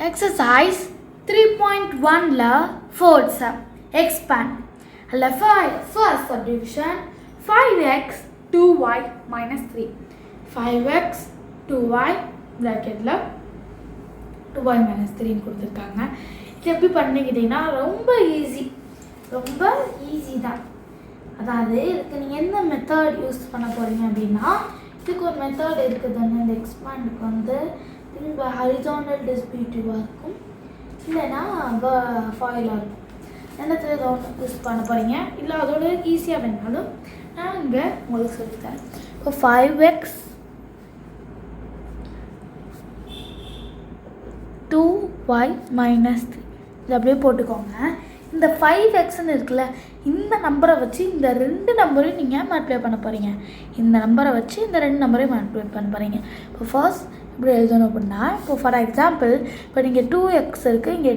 Exercise 3.1 fourth sum. Expand. First subdivision 5x 2y minus 3. 5x 2y bracketல 2y minus 3 கொடுத்துருக்காங்க. இது எப்படி பண்ணிக்கிட்டீங்கன்னா ரொம்ப easy தான். அதாவது இதுக்கு நீங்கள் எந்த மெத்தட் யூஸ் பண்ண போகிறீங்க அப்படின்னா, இதுக்கு ஒரு மெத்தட் இருக்குதுன்னு இந்த எக்ஸ்பேண்டுக்கு வந்து திரும்ப ஹரிசாண்டல் டிஸ்பியூட்டிவாக இருக்கும், இல்லைன்னா ஃபாயிலாக இருக்கும். என்னத்தில் ஏதோ ஒன்று யூஸ் பண்ண போகிறீங்க, இல்லை அதோட ஈஸியாக வேணாலும் நான் இங்கே உங்களுக்கு சொல்லித்தரேன். இப்போ 5x 2y minus 3 இது அப்படியே போட்டுக்கோங்க. இந்த 5xன்னு இருக்குல்ல, இந்த நம்பரை வச்சு இந்த ரெண்டு நம்பரையும் நீங்கள் மல்டிப்ளை பண்ண போகிறீங்க. இந்த நம்பரை வச்சு இந்த ரெண்டு நம்பரையும் மல்டிப்ளை பண்ண போகிறீங்க. இப்போ ஃபர்ஸ்ட் இப்படி எழுதணும் அப்படின்னா, இப்போ ஃபார் எக்ஸாம்பிள் இப்போ நீங்கள் 2x இருக்குது, இங்கே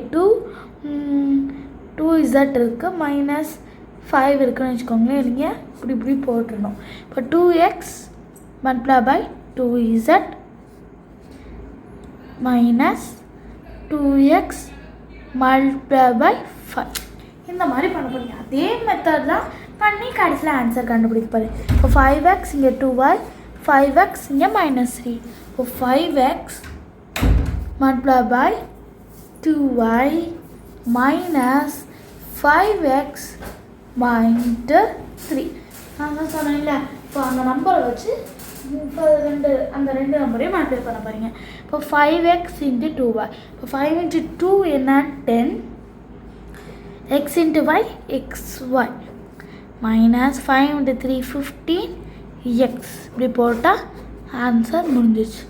2z இருக்குது, -5 இருக்குதுன்னு வச்சுக்கோங்களேன். நீங்கள் இப்படி போட்டுடணும். இப்போ 2x multiply by 2z minus 2x multiply by 5 இந்த மாதிரி பண்ண போகிறீங்க. அதே மெத்தட் தான் பண்ணி கடைசியில் ஆன்சர் கண்டுபிடிக்க போகிறேன். இப்போ 5x இங்கே 2y, 5x இங்கே -3. இப்போ 5x multiply by 2y minus 5x minus 3. நான் தான் சொன்னேன்ல, இப்போ அந்த நம்பரை வச்சு அந்த ரெண்டு நம்பரையும் மல்டிப்ளை பண்ண போகிறீங்க. இப்போ 5x இன்ட்டு 2y. இப்போ 5 இன்ட்டு 2 என்ன 10, x into y xy minus 5 into 3 15x. இப்படி போட்டால் ஆன்சர் முடிஞ்சிச்சு.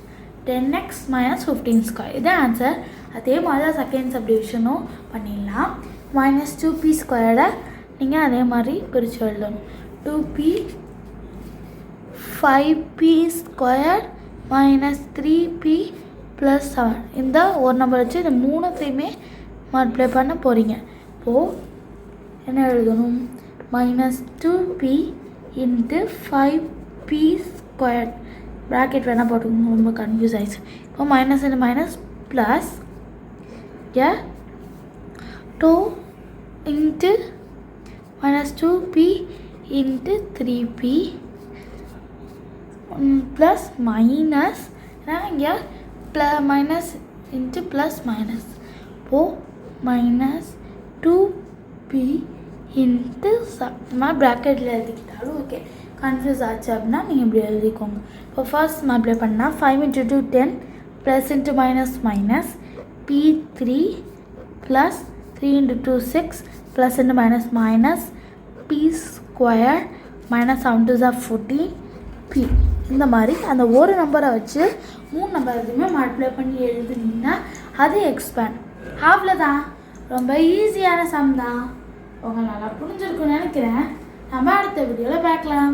10x minus 15 ஸ்கொயர் இது ஆன்சர். அதே மாதிரி தான் செகண்ட் சப்டிவிஷனும் பண்ணிடலாம். -2p ஸ்கொயரை நீங்கள் அதே மாதிரி பிரித்து எழுதணும். 2p 5p square minus 3p plus 7. இந்த ஒரு நம்பர் வச்சு இந்த மூணுத்தையுமே மல்டிப்ளை பண்ண போகிறீங்க. இப்போது என்ன எழுதணும், -2p into 5p square bracket வேணால் போட்டுக்கணும், ரொம்ப கன்ஃபியூஸ் ஆகிடுச்சு. இப்போ minus into minus plus 2 into -2p into 3p plus minus இங்கே மைனஸ் இன்ட்டு ப்ளஸ் மைனஸ். இப்போது -2p இன்ட்டு மாதிரி ப்ராக்கெட்டில் எழுதிக்கிட்டாலும் ஓகே. கன்ஃபியூஸ் ஆச்சு அப்படின்னா நீங்கள் இப்படி எழுதிக்கோங்க. இப்போ ஃபர்ஸ்ட் மல்டிப்ளை பண்ணால் 5 into 2 10 plus into minus minus p3 plus 3 into 2 6 plus into minus minus p square minus 7 2 14 p. இந்த மாதிரி அந்த ஒரு நம்பரை வச்சு மூணு நம்பர் எதுவுமே மல்டிப்ளை பண்ணி எழுதுனீங்கன்னா அது எக்ஸ்பேண்ட். அவ்வளோதான், ரொம்ப ஈஸியான சம் தான். உங்களுக்கு நல்லா புரிஞ்சிருக்குன்னு நினைக்கிறேன். நம்ம அடுத்த வீடியோவில் பார்க்கலாம்.